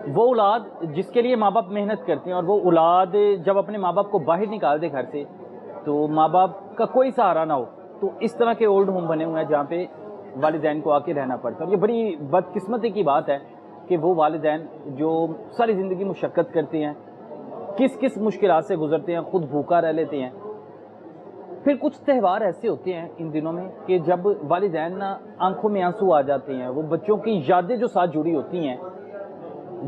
وہ اولاد جس کے لیے ماں باپ محنت کرتے ہیں، اور وہ اولاد جب اپنے ماں باپ کو باہر نکال دے گھر سے تو ماں باپ کا کوئی سہارا نہ ہو، تو اس طرح کے اولڈ ہوم بنے ہوئے ہیں جہاں پہ والدین کو آ کے رہنا پڑتا ہے. اور یہ بڑی بدقسمتی کی بات ہے کہ وہ والدین جو ساری زندگی مشقت کرتے ہیں، کس کس مشکلات سے گزرتے ہیں، خود بھوکا رہ لیتے ہیں. پھر کچھ تہوار ایسے ہوتے ہیں ان دنوں میں کہ جب والدین نا آنکھوں میں آنسو آ جاتے ہیں، وہ بچوں کی یادیں جو ساتھ جڑی ہوتی ہیں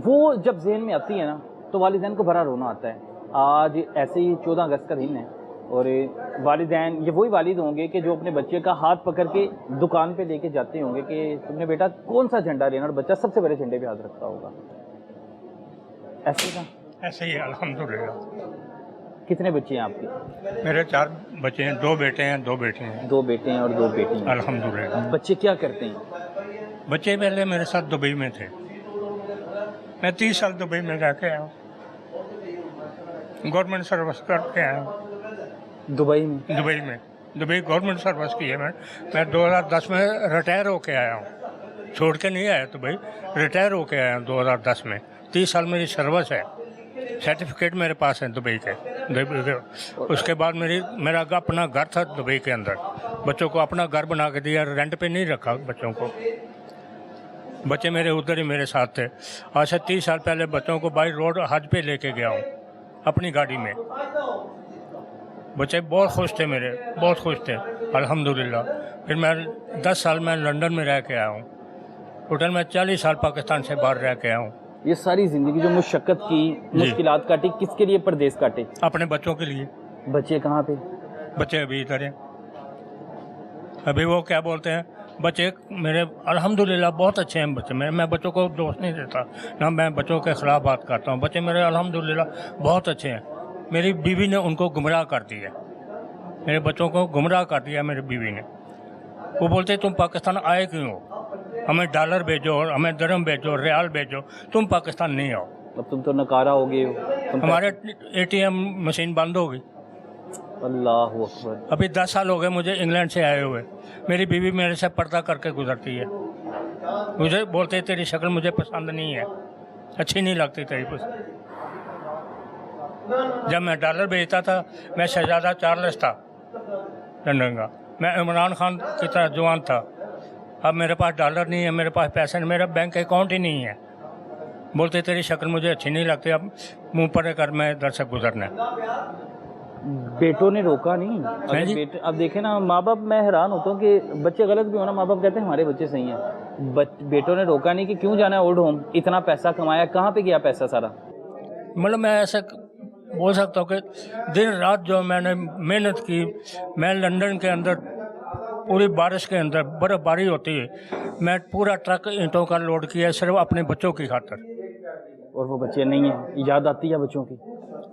وہ جب ذہن میں آتی ہیں نا تو والدین کو بڑا رونا آتا ہے. آج ایسے ہی 14 اگست کا دن ہے اور والدین یہ وہی والد ہوں گے کہ جو اپنے بچے کا ہاتھ پکڑ کے دکان پہ لے کے جاتے ہوں گے کہ تم نے بیٹا کون سا جھنڈا لینا، اور بچہ سب سے بڑے جھنڈے پہ ہاتھ رکھتا ہوگا. ایسے کا ایسے ہی الحمدللہ. کتنے بچے ہیں آپ کے؟ میرے 4 بچے ہیں، 2 بیٹے ہیں 2 بیٹی ہیں. 2 بیٹے ہیں اور 2 بیٹی ہیں. الحمدللہ. بچے کیا کرتے ہیں؟ بچے پہلے میرے ساتھ دبئی میں تھے. میں 30 سال دبئی میں رہ کے آیا ہوں. گورنمنٹ سروس کر کے آیا ہوں دبئی میں. دبئی گورنمنٹ سروس کی ہے. میں 2010 میں ریٹائر ہو کے آیا ہوں. چھوڑ کے نہیں آیا دبئی، ریٹائر ہو کے آیا ہوں 2010 میں. 30 سال میری سروس ہے. سرٹیفکیٹ میرے پاس ہے دبئی کے. اس کے بعد میرا اپنا گھر تھا دبئی کے اندر. بچوں کو اپنا گھر بنا کے دیا، رینٹ پہ نہیں رکھا بچوں کو. بچے میرے ادھر ہی میرے ساتھ تھے. آج سے 30 سال پہلے بچوں کو بائی روڈ حج پہ لے کے گیا ہوں اپنی گاڑی میں. بچے بہت خوش تھے میرے، بہت خوش تھے الحمدللہ. پھر میں 10 سال میں لنڈن میں رہ کے آیا ہوں. ٹوٹل میں 40 سال پاکستان سے باہر رہ کے آیا ہوں. یہ ساری زندگی جو مشقت کی، مشکلات کاٹی، کس کے لیے پردیس کاٹے؟ اپنے بچوں کے لیے. بچے کہاں پہ؟ بچے ابھی ادھر ہیں. ابھی وہ کیا بولتے ہیں بچے میرے الحمدللہ بہت اچھے ہیں بچے. میں بچوں کو دوست نہیں دیتا، نہ میں بچوں کے خلاف بات کرتا ہوں. بچے میرے الحمدللہ بہت اچھے ہیں. میری بیوی نے ان کو گمراہ کر دیا، میرے بچوں کو گمراہ کر دیا میری بیوی نے. وہ بولتے تم پاکستان آئے کیوں ہو؟ ہمیں ڈالر بھیجو، ہمیں درہم بھیجو، ریال بھیجو، تم پاکستان نہیں آؤ. اب تم تو نکارا ہو گئے ہو. ہمارے ATM مشین بند ہو گئی. اللہ اکبر. ابھی 10 سال ہو گئے مجھے انگلینڈ سے آئے ہوئے. میری بیوی میرے سے پردہ کر کے گزرتی ہے. مجھے بولتے تیری شکل مجھے پسند نہیں ہے، اچھی نہیں لگتی تیری پسند. جب میں ڈالر بھیجتا تھا میں شہزادہ چارلس تھا لندن کا، میں عمران خان کی طرح جوان تھا. اب میرے پاس ڈالر نہیں ہے، میرے پاس پیسے نہیں، میرا بینک اکاؤنٹ ہی نہیں ہے. بولتے تیری شکل مجھے اچھی نہیں لگتی، اب منہ پر کر میں ادھر سے گزرنا ہے. بیٹوں نے روکا نہیں؟ اب دیکھیں نا ماں باپ، میں حیران ہوتا ہوں کہ بچے غلط بھی ہونا، ماں باپ کہتے ہیں ہمارے بچے صحیح ہیں. بیٹوں نے روکا نہیں کہ کیوں جانا ہے اولڈ ہوم؟ اتنا پیسہ کمایا، کہاں پہ گیا پیسہ سارا؟ مطلب میں ایسے بول سکتا ہوں کہ دن رات جو میں نے محنت کی. میں لندن کے اندر پوری بارش کے اندر برف باری ہوتی ہے، میں پورا ٹرک اینٹوں کا لوڈ کیا صرف اپنے بچوں کی خاطر. اور وہ بچے نہیں ہیں، یاد آتی ہے بچوں کی؟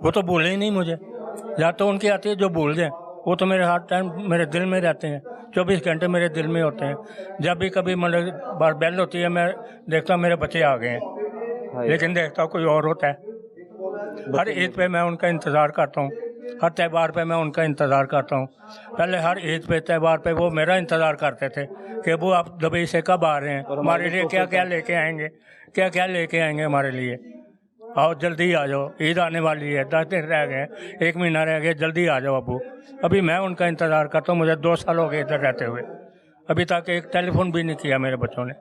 وہ تو بھولے ہی نہیں مجھے. یا تو ان کی آتی ہے جو بھول جائیں، وہ تو میرے ہر ٹائم میرے دل میں رہتے ہیں، 24 گھنٹے میرے دل میں ہوتے ہیں. جب بھی کبھی مطلب بار بیل ہوتی ہے میں دیکھتا ہوں میرے بچے آ گئے ہیں، لیکن دیکھتا ہوں کوئی اور ہوتا ہے. ہر عید پہ میں ان کا انتظار کرتا ہوں، ہر تہوار پہ میں ان کا انتظار کرتا ہوں. پہلے ہر عید پہ تہوار پہ وہ میرا انتظار کرتے تھے کہ وہ آپ دبئی سے کب آ رہے ہیں، ہمارے لیے کیا کیا لے کے آئیں گے، کیا کیا لے کے آئیں گے ہمارے لیے. آؤ جلدی آ جاؤ، عید آنے والی ہے، 10 دن رہ گئے، 1 مہینہ رہ گیا، جلدی آ جاؤ ابو. ابھی میں ان کا انتظار کرتا ہوں. مجھے 2 سال ہو گئے ادھر رہتے ہوئے، ابھی تک ایک ٹیلی فون بھی نہیں کیا میرے بچوں نے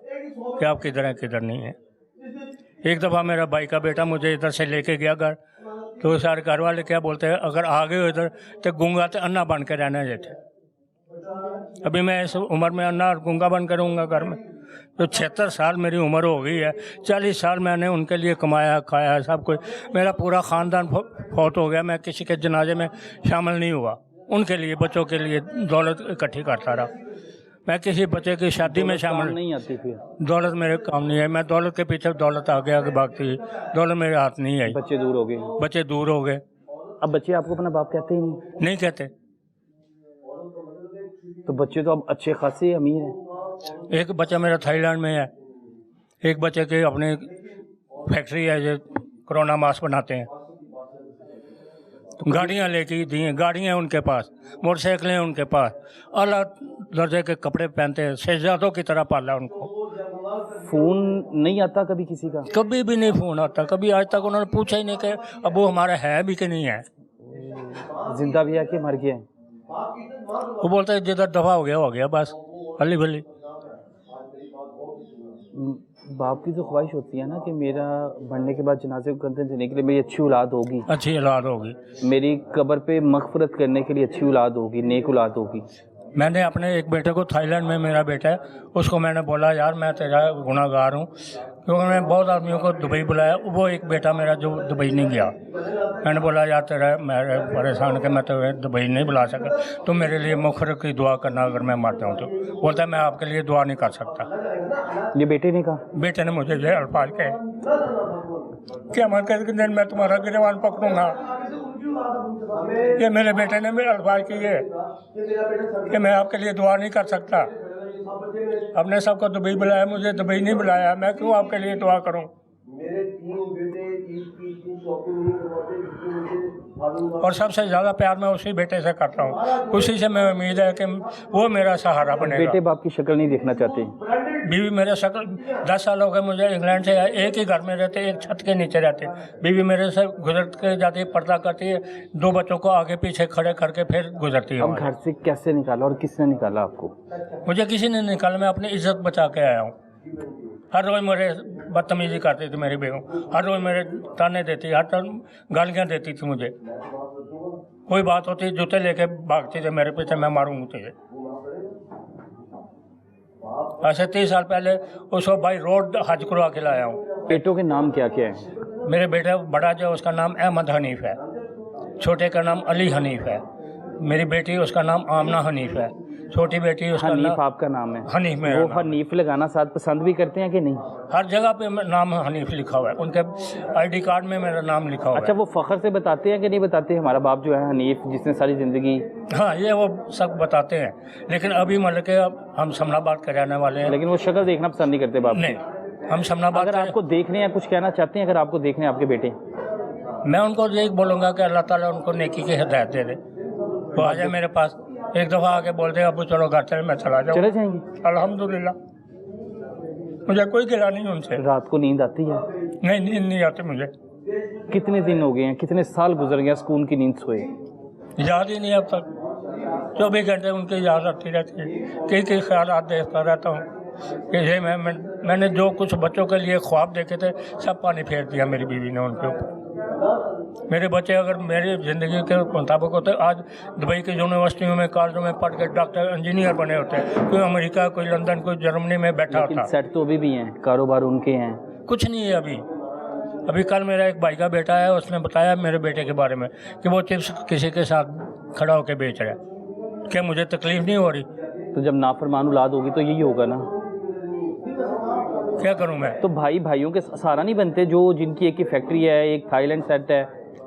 کہ آپ کدھر ہیں کدھر نہیں ہیں. ایک دفعہ میرا بھائی کا بیٹا مجھے ادھر سے لے کے گیا گھر، تو سارے گھر والے کیا بولتے ہیں اگر آ گئے ہو ادھر تو گونگا تو انا بن کے رہنا دیتے. ابھی میں اس عمر میں انا اور گونگا بن کے رہوں گا گھر میں؟ تو 76 سال میری عمر ہو گئی ہے. 40 سال میں نے ان کے لیے کمایا کھایا سب کچھ. میرا پورا خاندان فوت ہو گیا، میں کسی کے جنازے میں شامل نہیں ہوا. ان کے لیے بچوں کے لیے دولت اکٹھی کرتا رہا. میں کسی بچے کی شادی میں شامل نہیں آتی پھر دولت میرے کام نہیں ہے. میں دولت کے پیچھے دولت آگے آگے بھاگتی ہے، دولت میرے ہاتھ نہیں آئی. بچے دور ہو گئے. بچے دور ہو گئے. اب بچے آپ کو اپنا باپ کہتے ہی نہیں کہتے. تو بچے تو اب اچھے خاصے امیر ہیں. ایک بچہ میرا تھائی لینڈ میں ہے، ایک بچے کی اپنی فیکٹری ہے جو کرونا ماسک بناتے ہیں. گاڑیاں لے کے دی ہیں، گاڑیاں ان کے پاس، موٹر سائیکلیں ان کے پاس، اعلیٰ درجے کے کپڑے پہنتے ہیں. شہزادوں کی طرح پالا ان کو. फ़ोन नहीं आता कभी किसी का? कभी भी नहीं फ़ोन आता, कभी आज तक उन्होंने पूछा ही नहीं कि अब वो हमारा है भी कि नहीं है। जिंदा भी है कि मर गया है? वो बोलता है जिधर दफा हो गया बस, भली भली। बाप की तो ख्वाहिश होती है ना कि मेरा बढ़ने के बाद जनाजे को कंधे देने के लिए मेरी अच्छी औलाद होगी, अच्छी औलाद होगी, मेरी कब्र पे मगफरत करने के लिए अच्छी औलाद होगी, नेक औलाद होगी। मैंने अपने एक बेटे को, थाईलैंड में मेरा बेटा है, उसको मैंने बोला यार मैं तेरा गुनाहगार हूँ, क्योंकि मैं बहुत आदमियों को दुबई बुलाया, वो एक बेटा मेरा जो दुबई नहीं गया, मैंने बोला यार तेरा मैं परेशान कि मैं तुम्हें दुबई नहीं बुला सका, तो मेरे लिए मग़फ़िरत की दुआ करना अगर मैं मर जाऊँ तो। बोलता है मैं आपके लिए दुआ नहीं कर सकता। ये बेटे ने कहा? बेटे ने मुझे ये अल्फाज कहे कि मर के दिन मैं तुम्हारा गिरवान पकड़ूंगा। ये मेरे बेटे ने मेरे अल्फाज किए कि मैं आपके लिए दुआ नहीं कर सकता। आपने सबको दुबई बुलाया, मुझे दुबई नहीं बुलाया, मैं क्यों आपके लिए दुआ करूं? और सबसे ज़्यादा प्यार मैं उसी बेटे से करता हूं, उसी से मैं उम्मीद है कि वो मेरा सहारा बनेगा। बेटे बाप की शक्ल नहीं देखना चाहते? बीवी मेरे शक्ल 10 साल हो गए मुझे इंग्लैंड से, एक ही घर में रहते, एक छत के नीचे रहते। बीवी मेरे से गुजर के जाती है, पर्दा करती है, 2 बच्चों को आगे पीछे खड़े करके फिर गुजरती है। अब घर से कैसे निकाला और किसने निकाला आपको? मुझे किसी ने निकाला, मैं अपनी इज्जत बचा के आया हूँ। हर रोज़ मेरे बदतमीजी करती थी मेरी बेगम, हर रोज़ मेरे ताने देती, हर टाइम गालियाँ देती थी मुझे। कोई बात होती जूते लेके भागती थी मेरे पीछे, मैं मारूंगी तुझे। ऐसे 30 साल पहले उसको भाई रोड हज करवा के लाया हूँ। बेटों के नाम क्या क्या है? मेरे बेटे बड़ा जो उसका नाम अहमद हनीफ है, छोटे का नाम अली हनीफ है, मेरी बेटी उसका नाम आमना हनीफ है, छोटी बेटी उसका हनीफ आपका नाम है? हनीफ मेरा वो नाम। हनीफ लगाना साथ पसंद भी करते हैं कि नहीं? हर जगह पे नाम हनीफ लिखा हुआ है, उनके आईडी कार्ड में मेरा नाम लिखा हुआ है। अच्छा, वो फख्र से बताते हैं कि नहीं बताते हमारा बाप जो है हनीफ, जिसने सारी ज़िंदगी? हाँ, ये वो सब बताते हैं, लेकिन अभी मतलब कि हम शमनाबाद के रहने वाले हैं। लेकिन वो शक्ल देखना पसंद नहीं करते बाप? नहीं, हम शमनाबाद। अगर आपको देखने या कुछ कहना चाहते हैं, अगर आपको देखने आपके बेटे, मैं उनको यही बोलूँगा कि अल्लाह ताला उनको नेकी की हिदायत दे दे, वो आ जाए मेरे पास। एक दफ़ा आके बोलते हैं अबू चलो घर चले, मैं चला जाऊँ, चले जाएंगे? अल्हम्दुलिल्लाह, मुझे कोई गिला नहीं उनसे। रात को नींद आती है? नहीं, नींद नहीं आती मुझे। कितने दिन हो गए हैं, कितने साल गुजर गए सुकून की नींद सोए? याद ही नहीं अब तक, 24 घंटे उनकी याद आती रहती है, कई ख्यालात देखता रहता हूँ कि ये मैंने जो कुछ बच्चों के लिए ख्वाब देखे थे सब पानी फेर दिया मेरी बीवी ने उनके ऊपर। मेरे बच्चे अगर मेरी ज़िंदगी के मुताबिक होते, आज दुबई की यूनिवर्सिटियों में, कॉलेजों में पढ़ के डॉक्टर इंजीनियर बने होते, कोई अमेरिका, कोई लंदन, कोई जर्मनी में बैठा होता। सेट तो अभी भी हैं, कारोबार उनके हैं? कुछ नहीं है अभी कल मेरा एक भाई का बेटा है, उसने बताया मेरे बेटे के बारे में कि वो चिप्स किसी के साथ खड़ा होकर बेच रहा है। क्या मुझे तकलीफ नहीं हो रही? तो जब नाफरमान औलाद होगी तो यही होगा ना। क्या करूं मैं? तो भाई भाइयों के सहारा नहीं बनते, जो जिनकी एक ही फैक्ट्री है, एक थाईलैंड सेट है,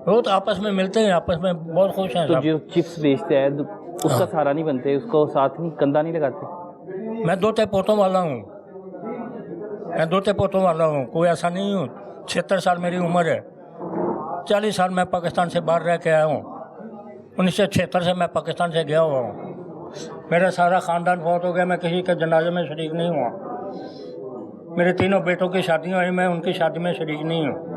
वो तो आपस में मिलते हैं, आपस में बहुत खुश हैं। तो जो चिप्स बेचते हैं उसका सहारा नहीं बनते, उसको साथ नहीं, कंधा नहीं लगाते? मैं 2 पोतों वाला हूँ, मैं 2 पोतों वाला हूँ, कोई ऐसा नहीं हूँ। 76 साल मेरी उम्र है, 40 साल मैं पाकिस्तान से बाहर रह के आया हूँ, 1976 से मैं पाकिस्तान से गया हुआ हूँ। मेरा सारा ख़ानदान फौत हो गया, मैं किसी के जनाजे में शरीक नहीं हुआ। मेरे 3 बेटों की शादियाँ हुई, मैं उनकी शादी में शरीक नहीं हूँ।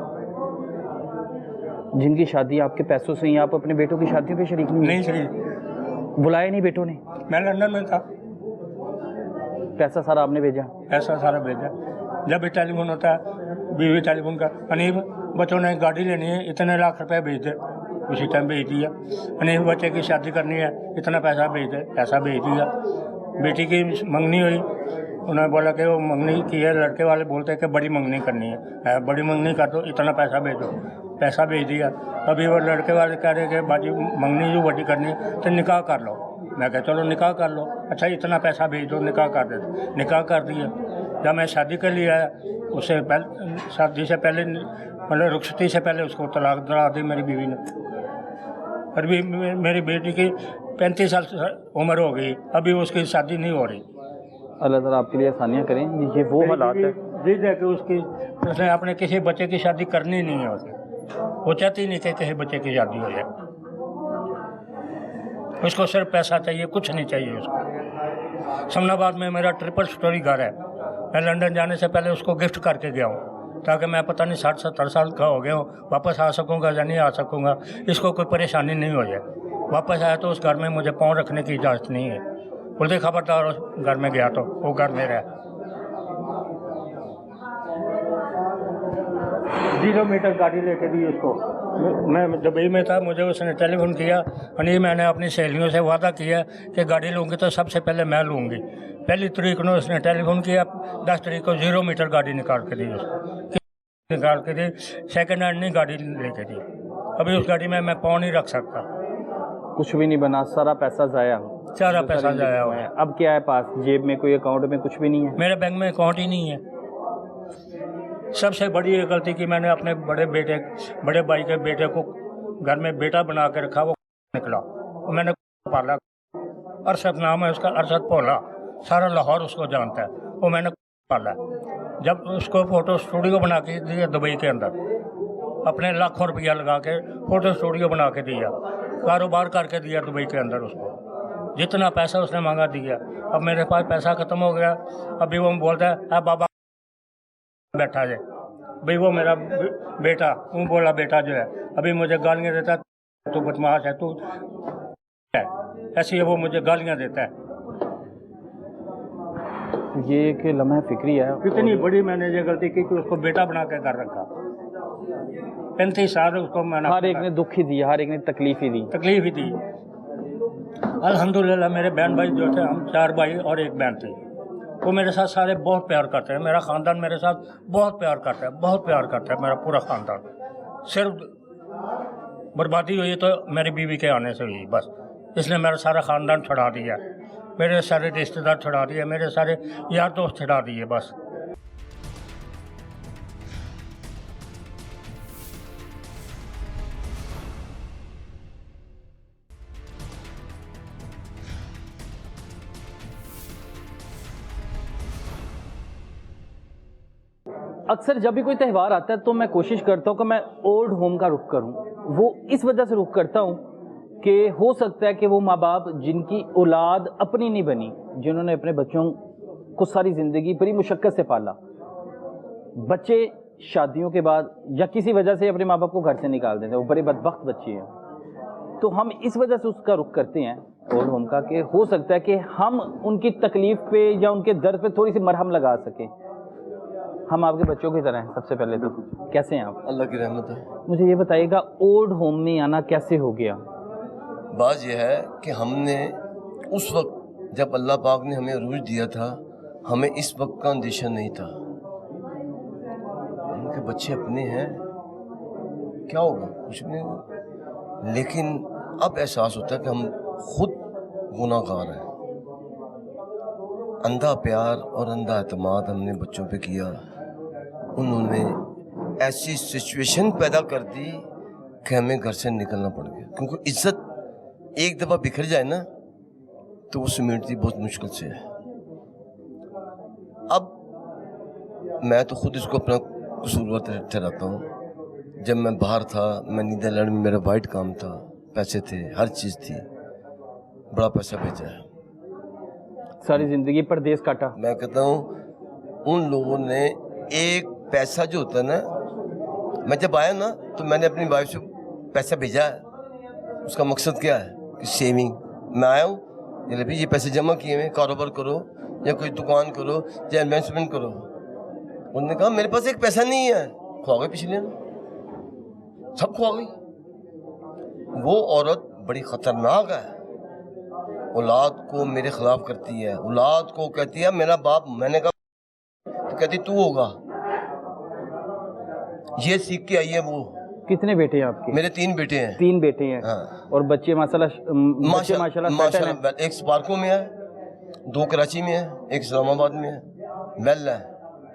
जिनकी शादी आपके पैसों से, आप अपने बेटों की शादियों पे शरीक नहीं शरीक। बुलाए नहीं बेटों ने? मैं लंदन में था। पैसा सारा आपने भेजा? पैसा सारा भेजा। जब भी टेलीफोन होता है, बीवी टेलीफोन का, अनीफ बच्चों ने गाड़ी लेनी है, इतने लाख रुपए भेज दे, उसी टाइम भेज दिया। अनीफ बच्चे की शादी करनी है, इतना पैसा भेज दे, पैसा भेज दिया। बेटी की मंगनी हुई, उन्होंने बोला कि वो मंगनी की है, लड़के वाले बोलते हैं कि बड़ी मंगनी करनी है, बड़ी मंगनी कर दो, इतना पैसा भेजो, पैसा भेज दिया। अभी वो लड़के वाले कह रहे कि बाजी मंगनी जो बड़ी करनी है तो निकाह कर लो। मैं कहा चलो निकाह कर लो, अच्छा इतना पैसा भेज दो, निकाह कर दे। निकाह कर दिया। जब मैं शादी के लिए आया, उससे पहले, शादी से पहले मतलब रुखसती से पहले उसको तलाक दिला दी मेरी बीवी ने। अभी मेरी बेटी की 35 साल उम्र हो गई, अभी उसकी शादी नहीं हो रही। अल्लाह ताला आपके लिए आसानियाँ करें। ये वो हालात है जिद है कि उसने अपने किसी बच्चे की शादी करनी नहीं है, वो चाहती नहीं कि किसी बच्चे की शादी हो जाए। उसको सिर्फ पैसा चाहिए, कुछ नहीं चाहिए उसको। शमनाबाद में मेरा 3 स्टोरी घर है, मैं लंदन जाने से पहले उसको गिफ्ट करके गया हूँ, ताकि मैं पता नहीं 60-70 साल का हो गया हूँ, वापस आ सकूँगा या नहीं आ सकूँगा, इसको कोई परेशानी नहीं हो जाए। वापस आया तो उस घर में मुझे पाँव रखने की इजाज़त नहीं है। बोलते खबरदार उस घर में गया तो वो घर मेरा है। 0 मीटर गाड़ी लेके दी उसको। मैं दुबई में था, मुझे उसने टेलीफोन किया और नहीं, मैंने अपनी सहेलियों से वादा किया कि गाड़ी लूँगी तो सबसे पहले मैं लूँगी। पहली तारीख को उसने टेलीफोन किया, 10 तारीख को 0 मीटर गाड़ी निकाल के दी उसको, निकाल के दी। सेकेंड हैंड नहीं गाड़ी लेके दी। अभी उस गाड़ी में मैं पाँव नहीं रख सकता। कुछ भी नहीं बना, सारा पैसा ज़ाया, सारा पैसा जाया हुआ है। अब क्या है पास, जेब में कोई अकाउंट में कुछ भी नहीं है? मेरे बैंक में अकाउंट ही नहीं है। सबसे बड़ी ये गलती की मैंने अपने बड़े भाई के बेटे को घर में बेटा बना के रखा, वो निकला, वो मैंने पाला। अरशद नाम है उसका, अरशद पोला, सारा लाहौर उसको जानता है, वो मैंने पाला। जब उसको फ़ोटो स्टूडियो बना के दिया दुबई के अंदर, अपने लाखों रुपया लगा के फ़ोटो स्टूडियो बना के दिया, कारोबार करके दिया दुबई के अंदर उसको, जितना पैसा उसने मांगा दिया। अब मेरे पास पैसा ख़त्म हो गया। अभी वो बोलता है बाबा बैठा है भाई, वो मेरा बेटा, वो बोला बेटा जो है, अभी मुझे गालियाँ देता है, तू बदमाश है, तू है, ऐसी है, वो मुझे गालियाँ देता है। ये एक लम्हा फिक्री है। कितनी बड़ी मैंने ये गलती की कि उसको बेटा बना के घर रखा। 35 साल उसको मैंने, हर एक ने दुख ही दिया, हर एक ने तकलीफ ही दी। अल्हम्दुलिल्लाह मेरे बहन भाई जो थे, हम 4 भाई और 1 बहन थी, वो मेरे साथ सारे बहुत प्यार करते हैं। मेरा ख़ानदान मेरे साथ बहुत प्यार करता है, बहुत प्यार करता है मेरा पूरा ख़ानदान। सिर्फ बर्बादी हुई तो मेरी बीवी के आने से हुई बस। इसने मेरा सारा ख़ानदान छुड़ा दिया, मेरे सारे रिश्तेदार छुड़ा दिए, मेरे सारे यार दोस्त छुड़ा दिए बस। अक्सर जब भी कोई त्यौहार आता है तो मैं कोशिश करता हूँ कि मैं ओल्ड होम का रुख करूँ। वो इस वजह से रुख करता हूँ कि हो सकता है कि वो माँ बाप जिनकी औलाद अपनी नहीं बनी, जिन्होंने अपने बच्चों को सारी ज़िंदगी बड़ी मुशक्क़त से पाला, बच्चे शादियों के बाद या किसी वजह से अपने माँ बाप को घर से निकाल देते हैं, वो बड़े बदबख्त बच्चे हैं। तो हम इस वजह से उसका रुख करते हैं ओल्ड होम का कि हो सकता है कि हम उनकी तकलीफ़ पे या उनके दर्द पे थोड़ी सी मरहम लगा सकें। हम आपके बच्चों की तरह हैं। सबसे पहले तो कैसे हैं आप? अल्लाह की रहमत है। मुझे ये बताइएगा, ओल्ड होम में आना कैसे हो गया? बात यह है कि हमने उस वक्त जब अल्लाह पाक ने हमें रूज दिया था, हमें इस वक्त का अंदेशा नहीं था। उनके बच्चे अपने हैं, क्या होगा, कुछ नहीं होगा। लेकिन अब एहसास होता है कि हम खुद गुनाहगार हैं। अंधा प्यार और अंधा एतमाद हमने बच्चों पे किया। उन्होंने ऐसी सिचुएशन पैदा कर दी कि हमें घर से निकलना पड़ गया, क्योंकि इज्जत एक दफ़ा बिखर जाए ना तो वो सिमटती बहुत मुश्किल से है। अब मैं तो खुद इसको अपना कसूरवार ठहराता हूँ। जब मैं बाहर था, मैं नीदरलैंड में, मेरा वाइट काम था, पैसे थे, हर चीज़ थी, बड़ा पैसा भेजा है, सारी ज़िंदगी परदेस काटा। मैं कहता हूँ उन लोगों ने एक पैसा जो होता है ना, मैं जब आया ना तो मैंने अपनी वाइफ से पैसा भेजा है। उसका मकसद क्या है कि सेविंग। मैं आया हूँ, ये भी ये पैसे जमा किए हुए, कारोबार करो या कोई दुकान करो या इन्वेस्टमेंट करो। उन्होंने कहा मेरे पास एक पैसा नहीं है, खो गए, पिछले सब खो गई। वो औरत बड़ी ख़तरनाक है, औलाद को मेरे ख़िलाफ़ करती है, औलाद को कहती है मेरा बाप। मैंने कहा तो कहती तू होगा। ये सीख के आई है वो। कितने बेटे हैं आपके? मेरे 3 बेटे हैं। 3 बेटे हैं। हाँ। और बच्चे माशाल्लाह। एक स्पार्को में है, 2 कराची में है, एक इस्लामाबाद में है, वेल है।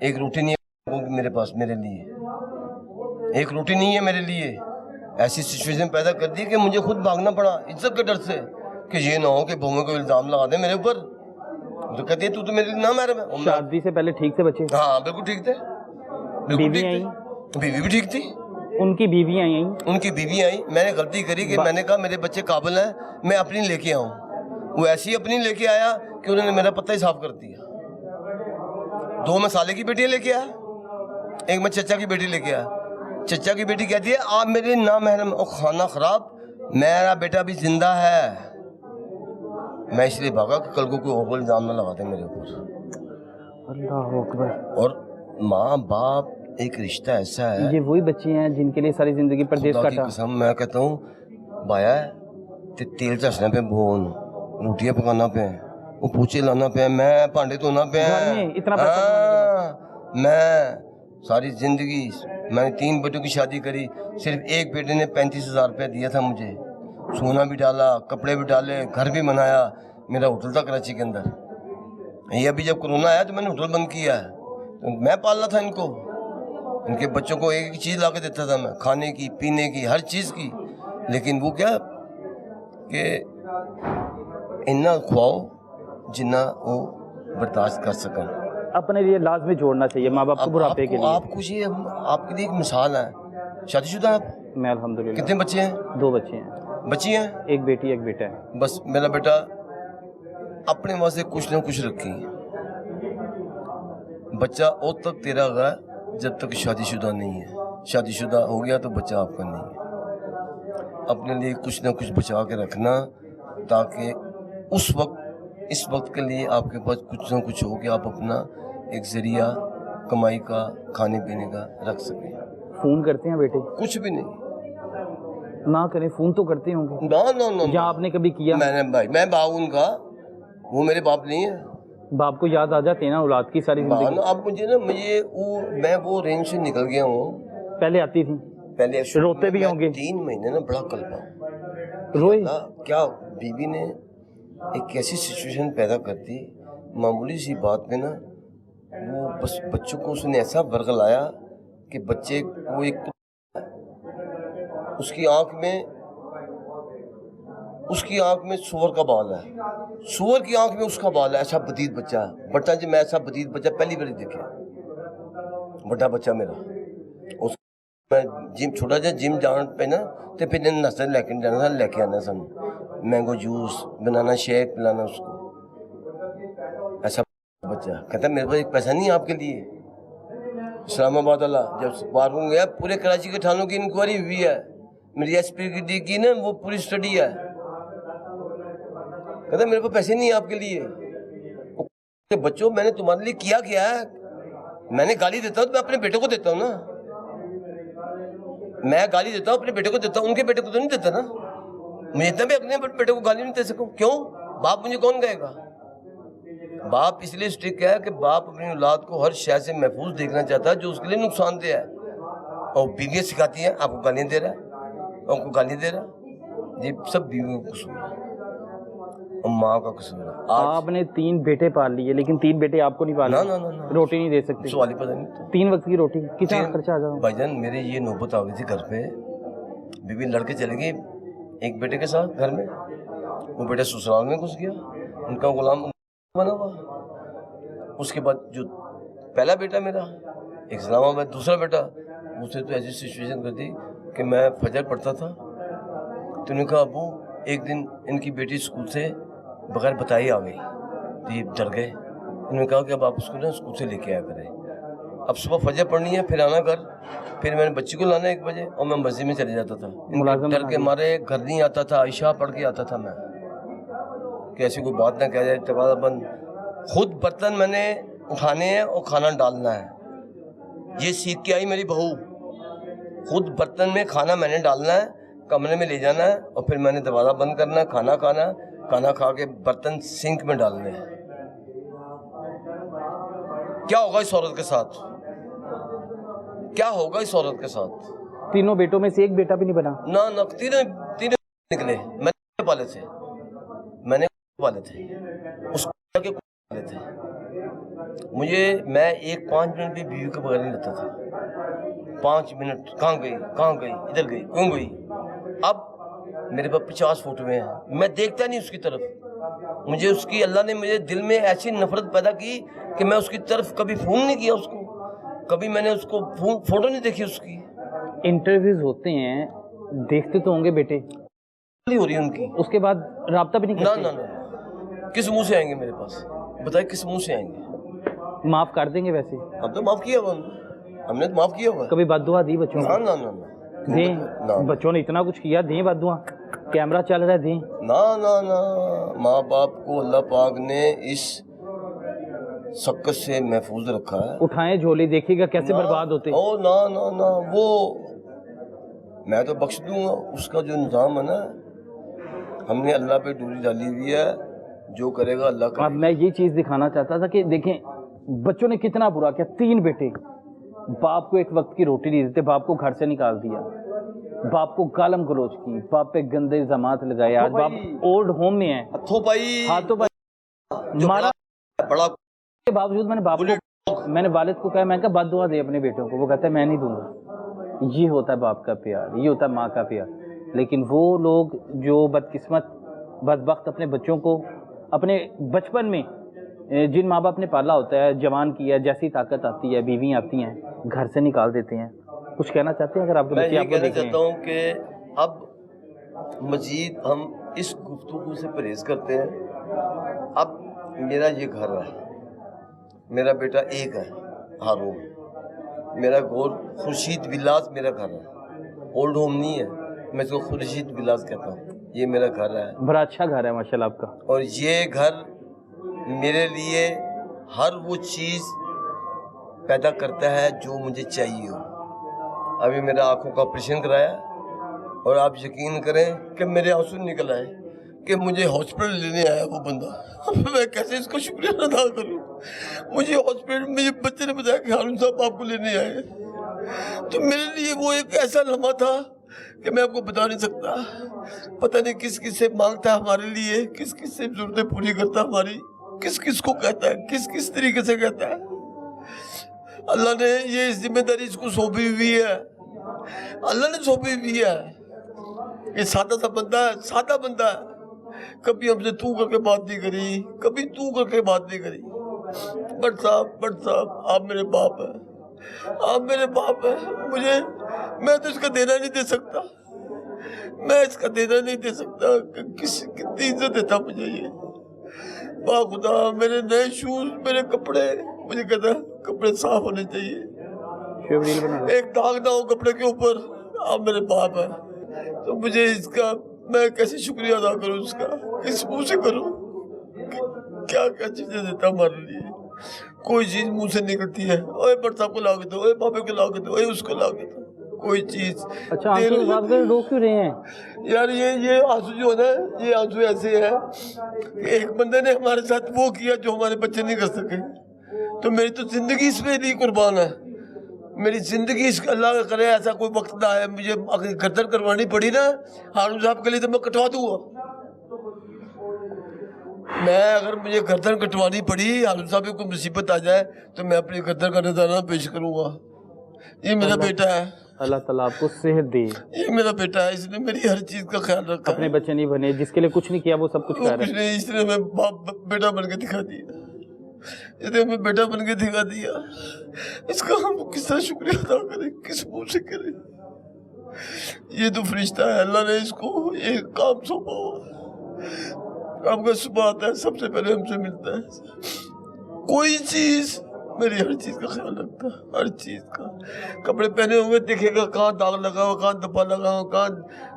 एक रोटी नहीं है मेरे पास, मेरे लिए एक रोटी नहीं है मेरे लिए। ऐसी सिचुएशन पैदा कर दी कि मुझे खुद भागना पड़ा इज्जत के डर से कि ये ना हो कि बहुओं को इल्ज़ाम लगा दे मेरे ऊपर। तो कहती है तू तो मेरे लिए ना महरम है। शादी से पहले ठीक से बच्चे? हाँ बिल्कुल ठीक थे, बीवी आई? बीवी भी ठीक थी। उनकी बीवियाँ आई? उनकी बीवी आई। मैंने गलती करी कि मैंने कहा मेरे बच्चे काबिल हैं, मैं अपनी लेके आऊँ। वो ऐसी अपनी लेके आया कि उन्होंने मेरा पत्ता ही साफ कर दिया। 2 मैं साले की बेटी लेके आया, एक मैं चचा की बेटी लेके आया। चचा की बेटी कहती है आप मेरे ना महरम, और खाना खराब, मेरा बेटा भी जिंदा है। मैं इसलिए भागा कि कल को कोई और इल्जाम ना लगाते मेरे ऊपर। अल्लाह अकबर। और माँ बाप एक रिश्ता ऐसा है, ये वही बच्चे हैं जिनके लिए सारी जिंदगी परदेश खुदा की काटा। कसम मैं कहता हूँ बाया ते तेल चसने पे बोन, रोटियां पकाना पे, वो पोछे लाना पे, मैं भांडे धोना पे। घर में इतना पैसा मैं सारी जिंदगी, मैंने 3 बेटों की शादी करी, सिर्फ एक बेटे ने 35,000 रुपया दिया था मुझे। सोना भी डाला, कपड़े भी डाले, घर भी बनाया, मेरा होटल था कराची के अंदर। ये अभी जब कोरोना आया तो मैंने होटल बंद किया है, तो मैं पालना था इनको, इनके बच्चों को एक एक चीज़ ला के देता था मैं, खाने की, पीने की, हर चीज़ की। लेकिन वो क्या कि इन्ना खुआओ जिन्ना वो बर्दाश्त कर सकन। अपने लिए लाजमी जोड़ना चाहिए माँ बाप को बुढ़ापे के लिए। आपको ये आपके लिए एक मिसाल है, शादीशुदा है आप? मैं अल्हम्दुलिल्लाह। कितने बच्चे हैं? 2 बच्चे हैं, बच्ची हैं? एक बेटी एक बेटा है। बस मेरा बेटा अपने वास्ते कुछ ना कुछ रखी, बच्चा और तक तेरा होगा जब तक शादीशुदा नहीं है। शादीशुदा हो गया तो बच्चा आपका नहीं है। अपने लिए कुछ ना कुछ बचा के रखना, ताकि उस वक्त, इस वक्त के लिए आपके पास कुछ ना कुछ हो कि आप अपना एक जरिया कमाई का, खाने पीने का रख सकें। फोन करते हैं बेटे? कुछ भी नहीं। ना करें, फोन तो करते होंगे। ना ना ना, या आपने कभी किया? मैंने भाई, मैं बाप उनका, वो मेरे बाप नहीं है। बाप को याद आ जाती है ना औलाद की सारी जिंदगी। अब मैं वो रेंज से निकल गया हूँ। पहले आती थी, पहले रोते भी होंगे। 3 महीने ना बड़ा कल्पा रोए? क्या बीवी ने एक ऐसी सिचुएशन पैदा कर दी, मामूली सी बात में ना, वो बस बच्चों को उसने ऐसा वर्गलाया कि बच्चे को एक, उसकी आंख में सूअर का बाल है, सूअर की आंख में उसका बाल है। ऐसा बदीद बच्चा है, बट्टा जी, मैं ऐसा बदीद बच्चा पहली बार देखा, बड़ा बच्चा मेरा। उस मैं जिम छोटा जा जिम जान पे ना, तो फिर नस्तर लेके जाना, लेके आना सन मैंगो जूस, बनाना शेक पिलाना उसको। ऐसा बच्चा कहता मेरे पास एक पैसा नहीं है आपके लिए। इस्लामाबाद वाला जब बाहर गया, पूरे कराची के थानों की इंक्वायरी हुई है, मेरी एसपी की ना वो पूरी स्टडी है। कहता मेरे पास पैसे नहीं है आपके लिए। बच्चों मैंने तुम्हारे लिए किया क्या है? मैंने गाली देता हूँ तो मैं अपने बेटे को देता हूँ ना, मैं गाली देता हूँ अपने बेटे को देता हूँ, उनके बेटे को तो नहीं देता ना। मैं इतना भी अपने बेटे को गाली नहीं दे सकूँ, क्यों? बाप मुझे कौन कहेगा? बाप इसलिए स्ट्रिक्ट है कि बाप अपनी औलाद को हर शय से महफूज देखना चाहता है जो उसके लिए नुकसानदेह है। और बीवियाँ सिखाती हैं आपको गालियाँ दे रहा है, आपको गाली दे रहा है, ये सब बीवियों का कसूर है और माँ का कसूर है। आपने 3 बेटे पाल लिए, लेकिन 3 बेटे आपको नहीं पाले। ना रोटी नहीं दे सकते? सवाल ही पता नहीं। 3 वक्त की रोटी कितना खर्चा आ जाएगा? भाईजान मेरे ये नौबत आ गई थी घर पे, बीवी लड़के चले गई एक बेटे के साथ घर में, वो बेटा ससुराल में घुस गया, उनका गुलाम बना हुआ। उसके बाद जो पहला बेटा मेरा एक इस्लामाबाद, दूसरा बेटा, उसे तो ऐसी सिचुएशन कर दी कि मैं फजर पढ़ता था, तो उन्होंने कहा अबू एक दिन इनकी बेटी स्कूल से बगैर बताई आ गई, तो ये डर गए। उन्होंने कहा कि अब आप उसको ना स्कूल से लेके आया करें, अब सुबह फजर पढ़नी है फिर आना कर। फिर मैंने बच्ची को लाना 1 बजे और मैं मस्जिद में चले जाता था, इनके डर के मारे घर नहीं आता था, इशा पढ़ के आता था मैं कि ऐसी कोई बात ना कह जाए। दरवाज़ा बंद, खुद बर्तन मैंने उठाने हैं और खाना डालना है, ये सीख के आई मेरी बहू। खुद बर्तन में खाना मैंने डालना है, कमरे में ले जाना है और फिर मैंने दरवाज़ा बंद करना है, खाना खाना, खाना खा के बर्तन सिंक में डालने हैं। क्या होगा इस औरत के साथ? क्या होगा इस औरत के साथ? 3 बेटों में से 1 बेटा भी नहीं बना? ना तीनों निकले। मैंने पाले थे, मैंने पाले थे, उसको पाले थे। मैं 5 मिनट भी बीवी के बगैर नहीं रहता था। 5 मिनट कहाँ गई, इधर गई, क्यों गई? अब मेरे पास 50 फोटो हैं, मैं देखता नहीं उसकी तरफ। मुझे उसकी, अल्लाह ने मुझे दिल में ऐसी नफरत पैदा की कि मैं उसकी तरफ कभी फोन नहीं किया उसको, कभी मैंने उसको फोटो नहीं देखी उसकी। इंटरव्यूज होते हैं, देखते तो होंगे बेटे? हो रही है उनकी, उसके बाद राब्ता भी नहीं करते? ना किस मुंह से आएंगे मेरे पास? बताइए किस मुंह से आएंगे? معاف کر دیں گے ویسے؟ اب تو معاف کیا ہوا ہم نے تو معاف کیا ہوا. کبھی بد دعا دی بچوں کو؟ نہ دیں. بچوں نے اتنا کچھ کیا، دیں بد دعا. کیمرہ چل رہا ہے، دیں. نہ ماں باپ کو اللہ پاک نے اس سکت سے محفوظ رکھا ہے. اٹھائیں جھولی، دیکھیے گا کیسے برباد ہوتے. او نہ وہ میں تو بخش دوں گا. اس کا جو نظام ہے نا، ہم نے اللہ پہ ڈوری ڈالی ہوئی ہے، جو کرے گا اللہ کا. اب میں یہ چیز دکھانا چاہتا تھا کہ دیکھیں بچوں نے کتنا برا کیا. 3 بیٹے، باپ کو ایک وقت کی روٹی نہیں دیتے، باپ کو گھر سے نکال دیا، باپ کو گالم گلوچ کی، باپ پہ گندے الزامات لگائے. آج باپ اولڈ ہوم میں ہیں، ہاتھوں پائی مارا. بڑا کے باوجود میں نے باپ کو، میں نے والد کو کہا، میں کہا بد دعا دے اپنے بیٹوں کو. وہ کہتا ہے میں نہیں دوں گا. یہ ہوتا ہے باپ کا پیار، یہ ہوتا ہے ماں کا پیار. لیکن وہ لوگ جو بدقسمت بدبخت اپنے بچوں کو اپنے بچپن میں جن ماں باپ نے پالا ہوتا ہے، جوان کیا، جیسی طاقت آتی ہے، بیوی آتی ہیں، گھر سے نکال دیتے ہیں. کچھ کہنا چاہتے ہیں اگر آپ کے میں بچے یہ آپ کو کہنا دیکھ رہے چاہتا ہیں؟ ہوں کہ اب مزید ہم اس گفتگو سے پرہیز کرتے ہیں. اب میرا یہ گھر ہے، میرا بیٹا ایک ہے ہارون، میرا گھر خورشید ولاس میرا گھر ہے. اولڈ ہوم نہیں ہے، میں اس کو خورشید ولاس کہتا ہوں. یہ میرا گھر ہے، بڑا اچھا گھر ہے ماشاءاللہ آپ کا. اور یہ گھر میرے لیے ہر وہ چیز پیدا کرتا ہے جو مجھے چاہیے ہو. ابھی میرا آنکھوں کا آپریشن کرایا، اور آپ یقین کریں کہ میرے آنسو نکل آئے کہ مجھے ہاسپٹل لینے آیا وہ بندہ. میں کیسے اس کا شکریہ ادا کروں. مجھے ہاسپٹل میں بچے نے بتایا کہ ہارون صاحب آپ کو لینے آئے. تو میرے لیے وہ ایک ایسا لمحہ تھا کہ میں آپ کو بتا نہیں سکتا. پتہ نہیں کس کس سے مانگتا ہے ہمارے لیے، کس کس سے ضرورتیں پوری کرتا ہے ہماری، کس کس کو کہتا ہے، کس کس طریقے سے کہتا ہے. اللہ نے یہ ذمہ داری اس کو سونپی ہوئی ہے، اللہ نے سونپی ہوئی ہے. یہ سادہ سا بندہ ہے، سادہ بندہ ہے. کبھی ہم سے تو کر کے بات نہیں کری، کبھی تو کر کے بات نہیں کری. بٹ صاحب آپ میرے باپ ہیں، آپ میرے باپ ہیں. میں تو اس کا دینا نہیں دے سکتا، میں اس کا دینا نہیں دے سکتا کہ کتنی عزت دیتا مجھے یہ. با خدا میرے نئے شوز، میرے کپڑے، مجھے کہتا کپڑے صاف ہونے چاہیے، ایک داغ نہ ہو کپڑے کے اوپر. آپ میرے باپ ہیں. تو مجھے اس کا میں کیسے شکریہ ادا کروں، اس کا کس منہ سے کروں. کیا کیا چیزیں دیتا ہمارے لیے. کوئی چیز منہ سے نکلتی ہے، اوے بٹ صاحب کو لا کے دو، اوے بابے کو لا کے دو، اوے اس کو لا کے دو. کوئی چیز اچھا آنسو صاحب سے رو کیوں رہے ہیں یار؟ یہ آنسو جو ہے نا، یہ آنسو ایسے ہے کہ ایک بندے نے ہمارے ساتھ وہ کیا جو ہمارے بچے نہیں کر سکے. تو میری تو زندگی اس پہ نہیں قربان ہے. میری زندگی اس اللہ کا کرے ایسا کوئی وقت نہ آئے مجھے اگر گردن کروانی پڑی نا ہارون صاحب کے لیے تو میں کٹوا دوں گا. میں اگر مجھے گردن کٹوانی پڑی، ہارون صاحب کو مصیبت آ جائے تو میں اپنی گردن کا نظارہ پیش کروں گا. یہ میرا بیٹا ہے، اللہ تعالیٰ آپ کو صحت دے. یہ میرا بیٹا ہے، اس نے میری ہر چیز کا خیال رکھا. اپنے بچے نہیں بنے، جس کے لیے کچھ نہیں کیا وہ سب کچھ کر رہا ہے. نہیں، اس نے ہمیں بیٹا بن کے دکھا دیا، اس نے ہمیں بیٹا بن کے دکھا دیا. اس کا ہم کس طرح شکریہ ادا کریں، کس منہ سے کریں. یہ تو فرشتہ ہے، اللہ نے اس کو یہ کام سونپا ہوا. آپ کا صبح آتا ہے، سب سے پہلے ہم سے ملتا ہے. کوئی چیز، میری ہر چیز کا خیال رکھتا ہے، ہر چیز کا. کپڑے پہنے ہوئے دیکھے گا کہاں داغ لگا ہوا، کہاں دبا لگا ہوا، کہاں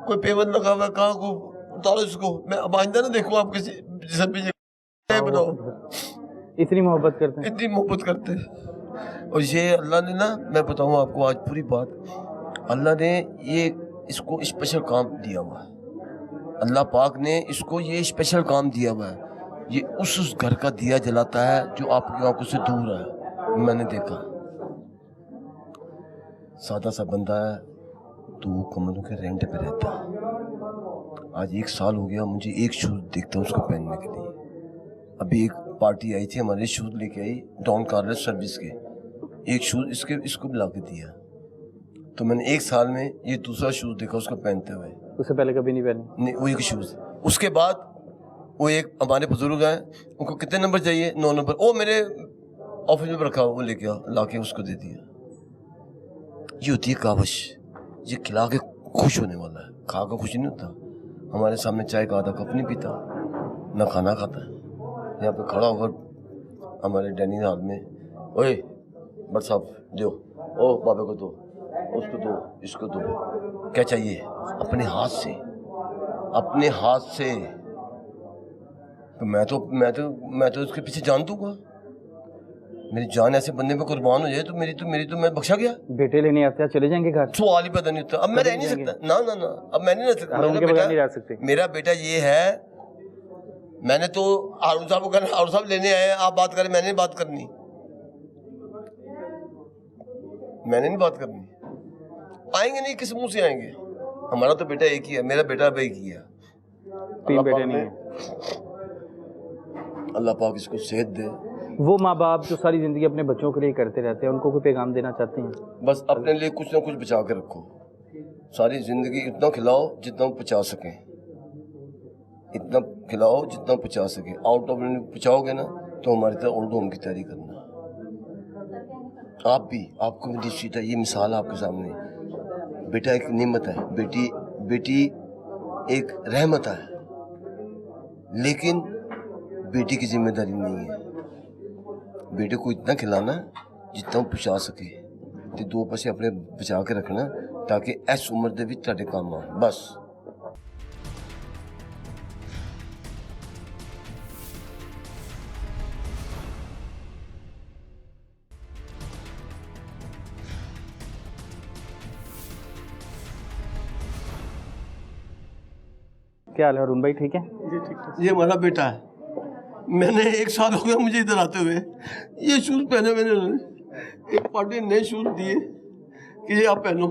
کوئی پیون لگا ہوا، کہاں کو اتارو اس کو. میں اب آئندہ نہ دیکھوں آپ کسی جسم بھی بناؤ. اتنی محبت کرتے ہیں، اتنی محبت کرتے ہیں. اور یہ اللہ نے نا، میں بتاؤں آپ کو آج پوری بات، اللہ نے یہ اس کو اسپیشل کام دیا ہوا ہے. اللہ پاک نے اس کو یہ اسپیشل کام دیا ہوا ہے. یہ اس گھر کا دیا جلاتا ہے جو آپ کی آنکھوں سے دور ہے. میں نے دیکھا سادہ سا بندہ ہے، 2 کمروں کے رینٹ پہ رہتا ہے. آج 1 سال ہو گیا مجھے ایک شوز دیکھتا ہوں اس کو پہننے کے لیے. ابھی ایک پارٹی آئی تھی ہمارے، شوز لے کے آئی ڈاؤن کارلس سروس کے. ایک شوز اس کو بھی لا کے دیا. تو میں نے 1 سال میں یہ دوسرا شوز دیکھا اس کو پہنتے ہوئے. اس سے پہلے کبھی نہیں پہنے. نہیں، وہ ایک شوز. اس کے بعد وہ ایک ہمارے بزرگ ہیں، ان کو کتنے نمبر چاہیے؟ 9 نمبر. وہ میرے آفس میں رکھا، وہ لے کے لا کے اس کو دے دیا. یہ ہوتی ہے کاوش. یہ کھلا کے خوش ہونے والا ہے، کھا کے خوش نہیں ہوتا. ہمارے سامنے چائے کا آدھا کپ نہیں پیتا، نہ کھانا کھاتا ہے. یہاں پہ کھڑا ہو کر ہمارے ڈائننگ ہال میں ओए बट साहब दो, ओ बाबे को दो, उसको दो, इसको दो, क्या चाहिए? अपने हाथ से, अपने हाथ से। तो मैं तो उसके पीछे जान दूंगा। मेरी जान ऐसे बंदे पे कुर्बान हो जाए तो मेरी तो मैं बख्शा गया। बेटे लेने आते हैं, चले जाएंगे घर? सवाल ही पैदा नहीं होता। अब मैं रह नहीं सकता, ना ना ना, अब मैं नहीं रह सकता। हारून के बगैर नहीं रह सकते। मेरा बेटा ये है, मैंने तो हारून साहब को कहना, हारून साहब लेने आए, आप बात करें, मैंने नहीं बात करनी, मैंने नहीं बात करनी। आएंगे नहीं, किस मुंह से आएंगे? हमारा तो बेटा एक ही है, मेरा बेटा अब एक ही है। 3 बेटे नहीं है। अल्लाह पाक इसको सेहत दे। वो माँ बाप जो सारी ज़िंदगी अपने बच्चों के लिए करते रहते हैं, उनको कोई पैगाम देना चाहते हैं? बस अपने लिए कुछ ना कुछ बचा के रखो। सारी ज़िंदगी इतना खिलाओ जितना पचा सकें, इतना खिलाओ जितना पचा सके। आउट ऑफ पचाओगे ना तो हमारी तरह ओल्ड होम की तैयारी करना। आप भी, आपको भी निश्चित है, ये मिसाल आपके सामने। बेटा एक नेमत है, बेटी एक रहमत है, लेकिन बेटी की जिम्मेदारी नहीं है। बेटे को इतना खिलाना जितना पचा सके, तो 2 पैसे अपने बचा के रखना ताकि इस उम्र दे भी तुहाडे काम आ। बस क्या हाल है अरुण भाई, ठीक है? जी ठीक है। ये हमारा बेटा है। मैंने 1 साल हो गया मुझे इधर आते हुए। ये शूज़ पहने मैंने, एक पार्टी ने नए शूज़ दिए कि ये आप पहनो।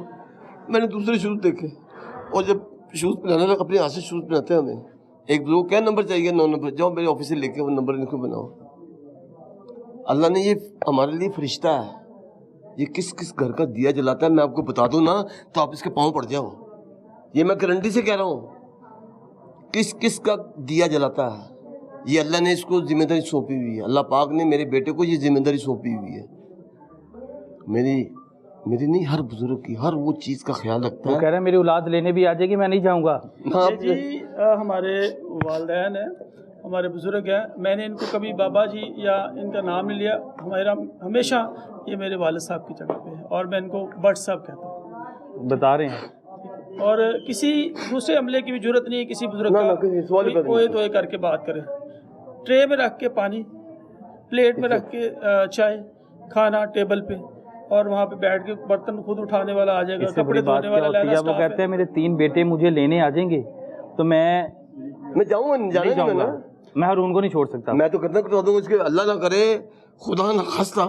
मैंने दूसरे शूज़ देखे, और जब शूज़ पहनाना तो अपने हाथ से शूज़ पहनाते हैं हमें। एक दो क्या नंबर चाहिए? 9 नंबर। जाओ मेरे ऑफिस से लेके वो नंबर इनको बनाओ। अल्लाह ने ये हमारे लिए फरिश्ता है। ये किस किस घर का दिया जलाता है मैं आपको बता दूं ना तो आप इसके पाँव पड़ जाओ। ये मैं गारंटी से कह रहा हूँ, किस किस का दिया जलाता है। ये अल्लाह ने इसको जिम्मेदारी सौंपी हुई है। अल्लाह पाक ने मेरे बेटे को ये जिम्मेदारी सौंपी हुई है। मेरी नहीं, हर बुजुर्ग की हर वो चीज़ का ख्याल रखता है। वो कह रहे हैं मेरी औलाद लेने भी आ जाएगी, मैं नहीं जाऊँगा। हाँ जी हमारे वालिदैन हैं, हमारे बुजुर्ग हैं। मैंने इनको कभी बाबा जी या इनका नाम नहीं लिया। हमारा हमेशा ये मेरे वालिद साहब की जगह पे है और मैं इनको बट साहब कहता हूँ। बता रहे हैं। और किसी दूसरे अमले की भी जरूरत नहीं है किसी बुजुर्ग का ओए तो करके बात करें। ट्रे में रख के पानी, प्लेट में रख के चाय, खाना टेबल पे, और वहाँ पे बैठ के बर्तन खुद उठाने वाला आ जाएगा, कपड़े धोने वाला लाएगा। वो कहते हैं मेरे 3 बेटे मुझे लेने आ जाएंगे तो मैं जाऊँगा, नहीं जाऊँगा। मैं हारून को नहीं छोड़ सकता। मैं तो कितना कटवा दूंगा इसके। अल्लाह ना करे, खुदा ना खास्ता,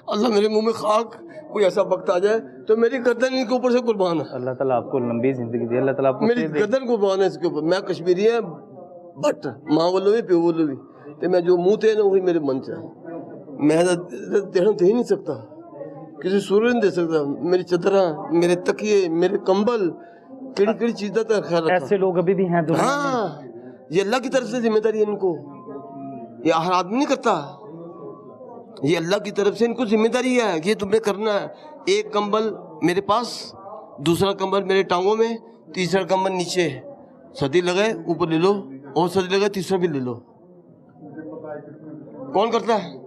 अल्लाह मेरे मुंह में खाक कोई ऐसा वक्त आ जाए तो मेरी गर्दन इनके ऊपर से कुर्बान है। अल्लाह ताला आपको लंबी जिंदगी दे। अल्लाह ताला आपको मेरी गर्दन कुर्बान है इसके ऊपर। मैं कश्मीरी है बट माँ वालों भी प्यो वालों भी, तो मैं जो मुँह थे ना वही मेरे मन से है। मैं देना दे ही नहीं सकता, किसी सूरज नहीं दे सकता। मेरी चदरा, मेरे तकिए, मेरे कंबल, केड़ी चीज़ का ख्याल रखा। ऐसे लोग अभी भी हैं दुनिया में। हाँ, ये अल्लाह की तरफ से जिम्मेदारी है इनको, ये हर आदमी नहीं करता। ये अल्लाह की तरफ से इनको जिम्मेदारी है, ये तुम्हें करना है। एक कंबल मेरे पास, दूसरा कंबल मेरे टांगों में, तीसरा कंबल नीचे। सर्दी लगे ऊपर ले लो, और सर्दी लगे तीसरा भी ले लो। कौन करता है?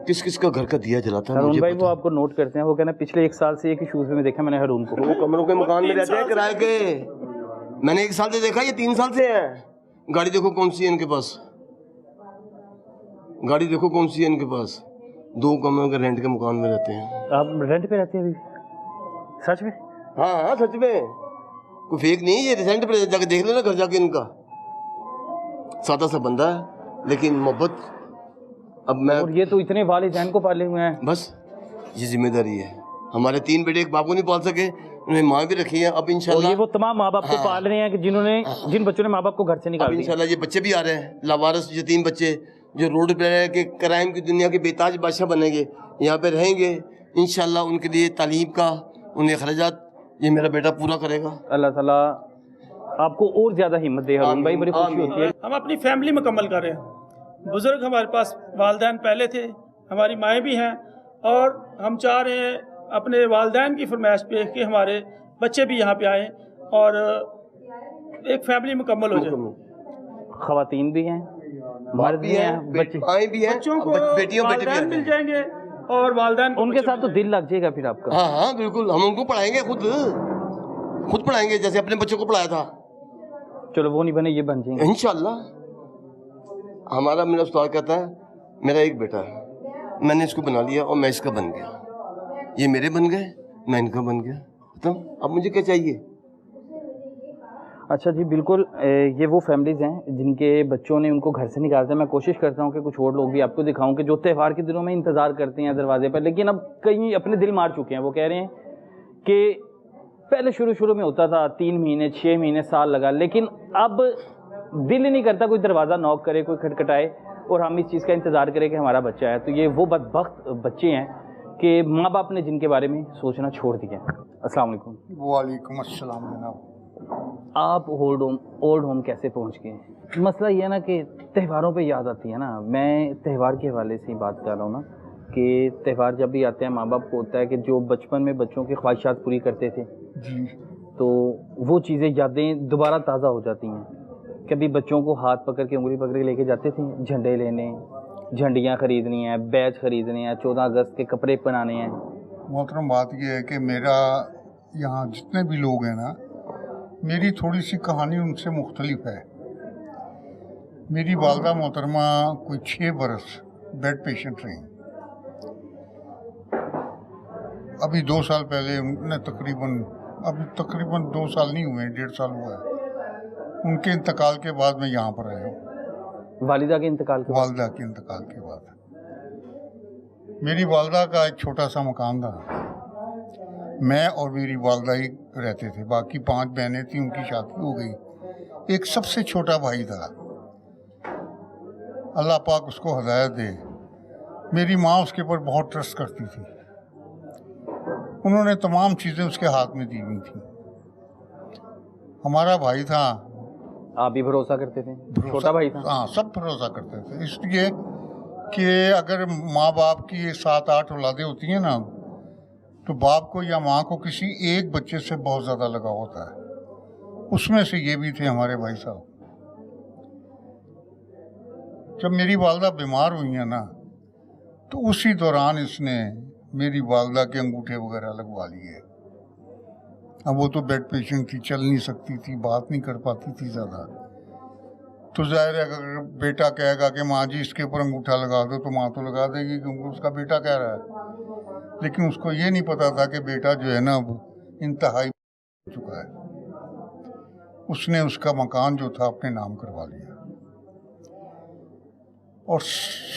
किस किस का घर का दिया जलाता है? हारून भाई वो आपको नोट करते हैं, वो कहना पिछले 1 साल से एक ही शूज में देखा मैंने हारून को। वो कमरों के मकान में रहते हैं किराए के। मैंने 1 साल से देखा, ये 3 साल से है। गाड़ी देखो कौन सी है इनके पास, गाड़ी देखो कौन सी है इनके पास। 2 कमरों के रेंट के मकान में रहते हैं। आप रेंट पे रहते हैं अभी? सच में? हाँ हाँ सच में, कोई फेक नहीं। ये रेंट पे जाके देख लेना घर जाके इनका। सादा सा बंदा है लेकिन मोहब्बत। अब मैं, और ये तो इतने वालिदैन को पाले हुए हैं। बस ये जिम्मेदारी है। हमारे 3 बेटे एक बाप को नहीं पाल सके, उन्हें माँ भी रखी है। अब इंशाल्लाह ये वो तमाम माँ बाप को पाल रहे हैं कि जिन बच्चों ने माँ बाप को घर से निकाल दिया। इंशाल्लाह ये बच्चे भी आ रहे हैं, लावारिस यतीम बच्चे जो रोड पे रह के क्राइम की दुनिया के बेताज बादशाह बनेंगे, यहाँ पे रहेंगे इंशाल्लाह। उनके लिए तालीम का उन्हें खर्चात ये मेरा बेटा पूरा करेगा। अल्लाह ताला आपको और ज़्यादा हिम्मत दे हारून भाई, बड़ी खुशी होती है। हम अपनी फैमिली मुकम्मल कर रहे हैं। बुजुर्ग हमारे पास वालिदैन पहले थे, हमारी माएँ भी हैं, और हम चाह रहे हैं अपने वालिदैन की फरमाइश पे कि हमारे बच्चे भी यहाँ पे आए और एक फैमिली मुकम्मल हो जाए। ख़वातीन भी हैं, مرد بھی ہیں, بچے, آئیں بھی ہیں, بچوں کو بیٹیوں بیٹے بھی والدین مل ہیں. جائیں گے اور والدین کو ان کے بچے ساتھ تو مل دل لگ جائے گا پھر آپ کا. ہاں ہاں بالکل, ہم ان کو پڑھائیں گے, خود پڑھائیں گے جیسے اپنے بچوں کو پڑھایا تھا. چلو وہ نہیں بنے, یہ بن جائیں گے انشاءاللہ. ہمارا میرا استاد کہتا ہے میرا ایک بیٹا ہے, میں نے اس کو بنا لیا اور میں اس کا بن گیا, یہ میرے بن گئے, میں ان کا بن گیا, ختم. اب مجھے کیا چاہیے؟ اچھا جی بالکل. یہ وہ فیملیز ہیں جن کے بچوں نے ان کو گھر سے نکالتے ہیں. میں کوشش کرتا ہوں کہ کچھ اور لوگ بھی آپ کو دکھاؤں کہ جو تہوار کے دنوں میں انتظار کرتے ہیں دروازے پر, لیکن اب کئی اپنے دل مار چکے ہیں. وہ کہہ رہے ہیں کہ پہلے شروع میں ہوتا تھا 3 مہینے 6 مہینے سال لگا, لیکن اب دل ہی نہیں کرتا کوئی دروازہ نوک کرے, کوئی کھٹکھٹائے اور ہم اس چیز کا انتظار کریں کہ ہمارا بچہ ہے. تو یہ وہ بدبخت بچے ہیں کہ ماں باپ نے جن کے بارے میں سوچنا چھوڑ دیا. السلام علیکم. وعلیکم السلام جناب. آپ اولڈ ہوم کیسے پہنچ گئے؟ مسئلہ یہ ہے نا کہ تہواروں پہ یاد آتی ہے نا. میں تہوار کے حوالے سے ہی بات کر رہا ہوں نا کہ تہوار جب بھی آتے ہیں ماں باپ کو ہوتا ہے کہ جو بچپن میں بچوں کی خواہشات پوری کرتے تھے جی تو وہ چیزیں یادیں دوبارہ تازہ ہو جاتی ہیں. کبھی بچوں کو ہاتھ پکڑ کے انگلی پکڑ کے لے کے جاتے تھے جھنڈے لینے, جھنڈیاں خریدنی ہیں, بیج خریدنے ہیں, 14 اگست کے کپڑے بنانے ہیں. محترم بات یہ ہے کہ میرا یہاں جتنے بھی لوگ ہیں نا, میری تھوڑی سی کہانی ان سے مختلف ہے. میری والدہ محترمہ کوئی 6 برس بیڈ پیشنٹ رہی. ابھی 2 سال پہلے ان نے تقریباً 2 سال نہیں ہوئے, 1.5 سال ہوا ہے. ان کے انتقال کے بعد میں یہاں پر آیا ہوں. والدہ کے انتقال کے بعد. والدہ کے انتقال کے بعد میری والدہ کا ایک چھوٹا سا مکان تھا. میں اور میری والدہ ہی رہتے تھے, باقی 5 بہنیں تھیں, ان کی شادی ہو گئی. ایک سب سے چھوٹا بھائی تھا, اللہ پاک اس کو ہدایت دے. میری ماں اس کے اوپر بہت ٹرسٹ کرتی تھی. انہوں نے تمام چیزیں اس کے ہاتھ میں دی ہوئی تھیں. ہمارا بھائی تھا. آپ بھی بھروسہ کرتے تھے؟ چھوٹا بھائی تھا. ہاں, سب بھروسہ کرتے تھے, اس لیے کہ اگر ماں باپ کی 7-8 اولادیں ہوتی ہیں نا, تو باپ کو یا ماں کو کسی ایک بچے سے بہت زیادہ لگاؤ ہوتا ہے. اس میں سے یہ بھی تھے ہمارے بھائی صاحب. جب میری والدہ بیمار ہوئی ہیں نا, تو اسی دوران اس نے میری والدہ کے انگوٹھے وغیرہ لگوا لیے. اب وہ تو بیڈ پیشنٹ تھی, چل نہیں سکتی تھی, بات نہیں کر پاتی تھی زیادہ. تو ظاہر ہے اگر بیٹا کہے گا کہ ماں جی اس کے اوپر انگوٹھا لگا دو, تو ماں تو لگا دے گی کیونکہ اس کا بیٹا کہہ رہا ہے. لیکن اس کو یہ نہیں پتا تھا کہ بیٹا جو ہے نا اب انتہائی ہو چکا ہے. اس نے اس کا مکان جو تھا اپنے نام کروا لیا. اور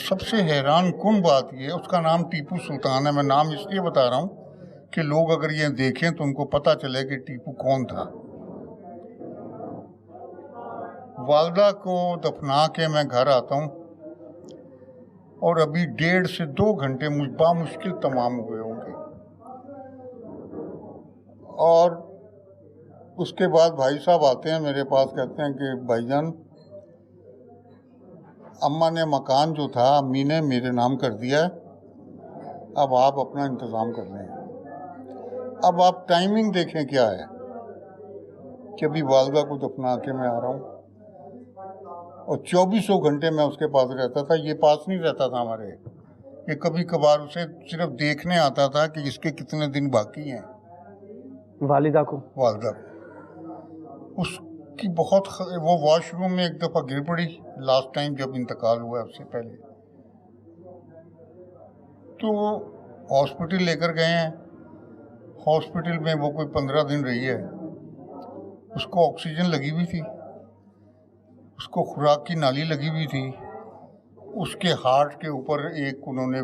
سب سے حیران کن بات یہ, اس کا نام ٹیپو سلطان ہے. میں نام اس لیے بتا رہا ہوں کہ لوگ اگر یہ دیکھیں تو ان کو پتہ چلے کہ ٹیپو کون تھا. والدہ کو دفنا کے میں گھر آتا ہوں اور ابھی 1.5 سے 2 گھنٹے بامشکل تمام ہوئے ہوں گے. اور اس کے بعد بھائی صاحب آتے ہیں میرے پاس, کہتے ہیں کہ بھائی جان اماں نے مکان جو تھا امی نے میرے نام کر دیا ہے, اب آپ اپنا انتظام کر لیں. اب آپ ٹائمنگ دیکھیں کیا ہے کہ ابھی والدہ کو دفنا کے میں آ رہا ہوں اور 2400 گھنٹے میں اس کے پاس رہتا تھا. یہ پاس نہیں رہتا تھا ہمارے, یہ کبھی کبھار اسے صرف دیکھنے آتا تھا کہ اس کے کتنے دن باقی ہیں. والدہ کو اس کی بہت وہ واش روم میں ایک دفعہ گر پڑی لاسٹ ٹائم جب انتقال ہوا ہے, اس سے پہلے. تو ہاسپٹل لے کر گئے ہیں. ہاسپٹل میں وہ کوئی 15 دن رہی ہے. اس کو آکسیجن لگی ہوئی تھی, اس کو خوراک کی نالی لگی ہوئی تھی. اس کے ہارٹ کے اوپر ایک انہوں نے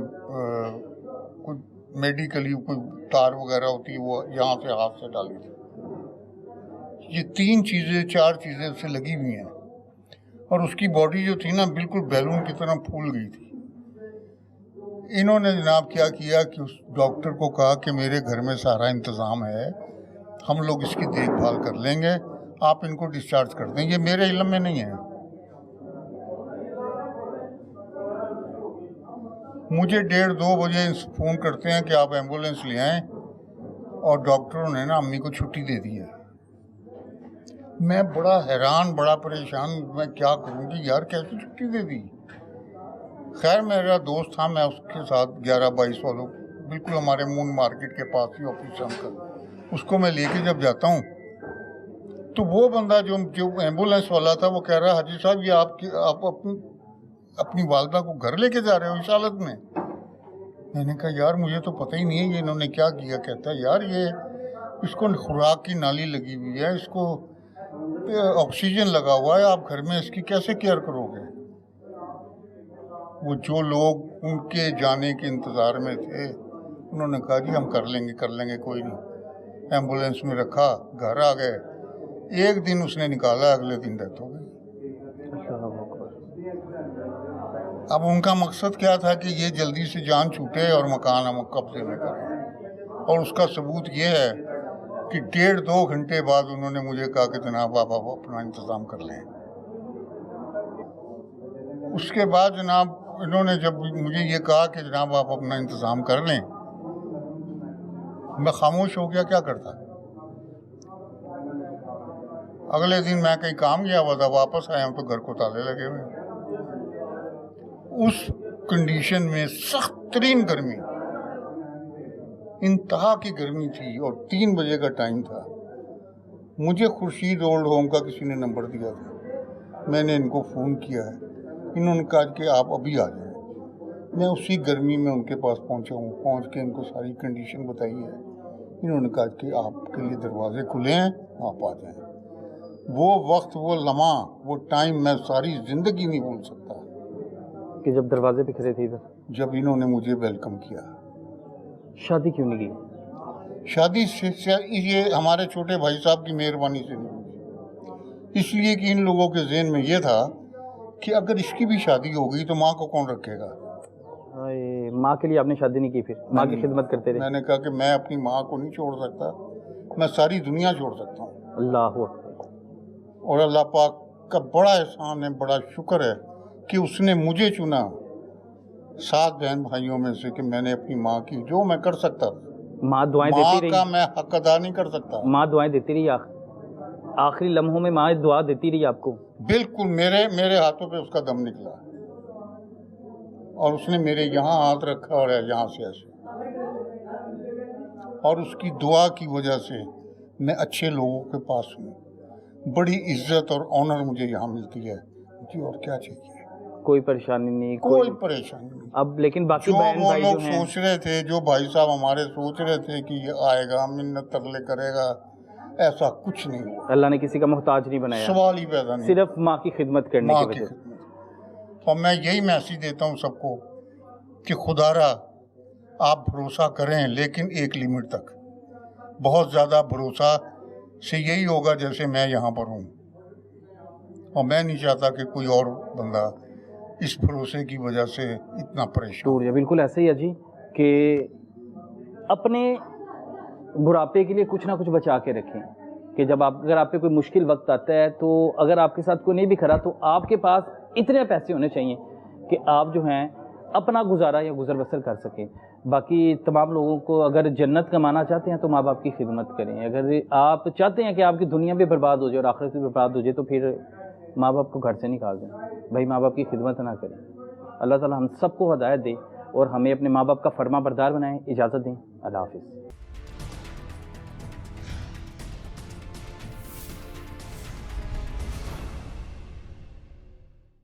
کوئی میڈیکلی کوئی تار وغیرہ ہوتی ہے وہ یہاں سے ہاتھ سے ڈالی تھی. یہ 3 چیزیں 4 چیزیں اس سے لگی ہوئی ہیں. اور اس کی باڈی جو تھی نا بالکل بیلون کی طرح پھول گئی تھی. انہوں نے جناب کیا کیا کہ اس ڈاکٹر کو کہا کہ میرے گھر میں سارا انتظام ہے, ہم لوگ اس کی دیکھ بھال کر لیں گے, آپ ان کو ڈسچارج کر دیں. یہ میرے علم میں نہیں ہے. مجھے 1:30-2 بجے فون کرتے ہیں کہ آپ ایمبولینس لے آئیں, اور ڈاکٹروں نے نا امی کو چھٹی دے دی ہے. میں بڑا حیران, بڑا پریشان, میں کیا کروں کہ یار کیسے چھٹی دے دی. खैर मेरा दोस्त था, मैं उसके साथ 11-22 वालों बिल्कुल हमारे मून मार्केट के पास ही ऑफिस का, उसको मैं लेके जब जाता हूँ तो वो बंदा जो एम्बुलेंस वाला था वो कह रहा है हाजी साहब ये आप अपनी वालदा को घर लेके जा रहे हो इस हालत में। मैंने कहा यार मुझे तो पता ही नहीं है ये इन्होंने क्या किया। कहता है यार ये इसको खुराक की नाली लगी हुई है, इसको ऑक्सीजन लगा हुआ है, आप घर में इसकी कैसे केयर करोगे। वो जो लोग उनके जाने के इंतज़ार में थे उन्होंने कहा जी हम कर लेंगे कोई नहीं। एम्बुलेंस में रखा, घर आ गए, एक दिन उसने निकाला, अगले दिन डेथ हो गई। अब उनका मकसद क्या था कि ये जल्दी से जान छूटे और मकान हम कब्जे में करें, और उसका सबूत ये है कि 1.5-2 घंटे बाद उन्होंने मुझे कहा कि जनाब आप अपना इंतज़ाम कर लें। उसके बाद जनाब इन्होंने जब मुझे ये कहा कि जनाब आप अपना इंतज़ाम कर लें, मैं खामोश हो गया, क्या करता। अगले दिन मैं कहीं काम गया हुआ था, वापस आया हूँ तो घर को ताले लगे हुए। उस कंडीशन में सख्त तरीन गर्मी, इंतहा की गर्मी थी और 3 बजे का टाइम था। मुझे खुर्शीद ओल्ड होम का किसी ने नंबर दिया था, मैंने इनको फ़ोन किया है, इन्होंने कहा कि आप अभी आ जाएं। मैं उसी गर्मी में उनके पास पहुंचा हूँ, पहुंच के इनको सारी कंडीशन बताई है। इन्होंने कहा कि आपके लिए दरवाजे खुले हैं, आप आ जाएं। वो वक्त, वो लम्हा, वो टाइम मैं सारी ज़िंदगी नहीं भूल सकता कि जब दरवाजे पे खड़े थे इधर, जब इन्होंने मुझे वेलकम किया। शादी क्यों नहीं की? शादी से ये हमारे छोटे भाई साहब की मेहरबानी से नहीं हुई, इसलिए कि इन लोगों के ज़हन में ये था कि अगर इसकी भी शादी हो गई तो माँ को कौन रखेगा। माँ के लिए आपने शादी नहीं की? फिर माँ की खिदमत करते रहे? मैंने कहा कि मैं अपनी माँ को नहीं छोड़ सकता, मैं सारी दुनिया छोड़ सकता हूँ। अल्लाह। और अल्लाह पाक का बड़ा एहसान है, बड़ा शुक्र है कि उसने मुझे चुना 7 बहन भाइयों में से कि मैंने अपनी माँ की जो मैं कर सकता था। माँ दुआएं देती रही? माँ का मैं हक अदा नहीं कर सकता। माँ दुआएं देती रही? आखिरी लम्हों में माँ दुआ देती रही आपको? बिल्कुल, मेरे हाथों पे उसका दम निकला और उसने मेरे यहाँ हाथ रखा और यहाँ से ऐसे, और उसकी दुआ की वजह से मैं अच्छे लोगों के पास हूँ। बड़ी इज्जत और ऑनर मुझे यहाँ मिलती है जी, और क्या चाहिए। कोई परेशानी नहीं? कोई परेशानी नहीं। अब लेकिन बाकी जो बहन वो भाई लोग जो हैं, सोच रहे थे, जो भाई साहब हमारे सोच रहे थे कि ये आएगा मिन्नत तरले करेगा, ऐसा कुछ नहीं हुआ। अल्लाह ने किसी का मोहताज नहीं बनाया, सवाल ही पैदा नहीं, सिर्फ माँ की खिदमत करने माँ की की वजह से। खिदमत। और मैं यही मैसेज देता हूँ सबको कि खुदारा आप भरोसा करें, लेकिन एक लिमिट तक। बहुत ज़्यादा भरोसा से यही होगा जैसे मैं यहाँ पर हूँ, और मैं नहीं चाहता कि कोई और बंदा इस भरोसे की वजह से इतना परेशान। टूट जाए। बिल्कुल ऐसे ही है जी कि अपने बुढ़ापे के लिए कुछ ना कुछ बचा के रखें, कि जब अगर आप पे कोई मुश्किल वक्त आता है तो अगर आपके साथ कोई नहीं भी खड़ा तो आपके पास इतने पैसे होने चाहिए कि आप जो हैं अपना गुजारा या गुजर बसर कर सकें। बाकी तमाम लोगों को अगर जन्नत कमाना चाहते हैं तो माँ बाप की खिदमत करें। अगर आप चाहते हैं कि आपकी दुनिया भी बर्बाद हो जाए और आखिरत भी बर्बाद हो जाए तो फिर माँ बाप को घर से निकाल दें। भाई माँ बाप की खिदमत ना करें। अल्लाह ताला हम सबको हिदायत दे और हमें अपने माँ बाप का फरमा बरदार बनाएं। इजाज़त दें। अल्लाह हाफ़िज़।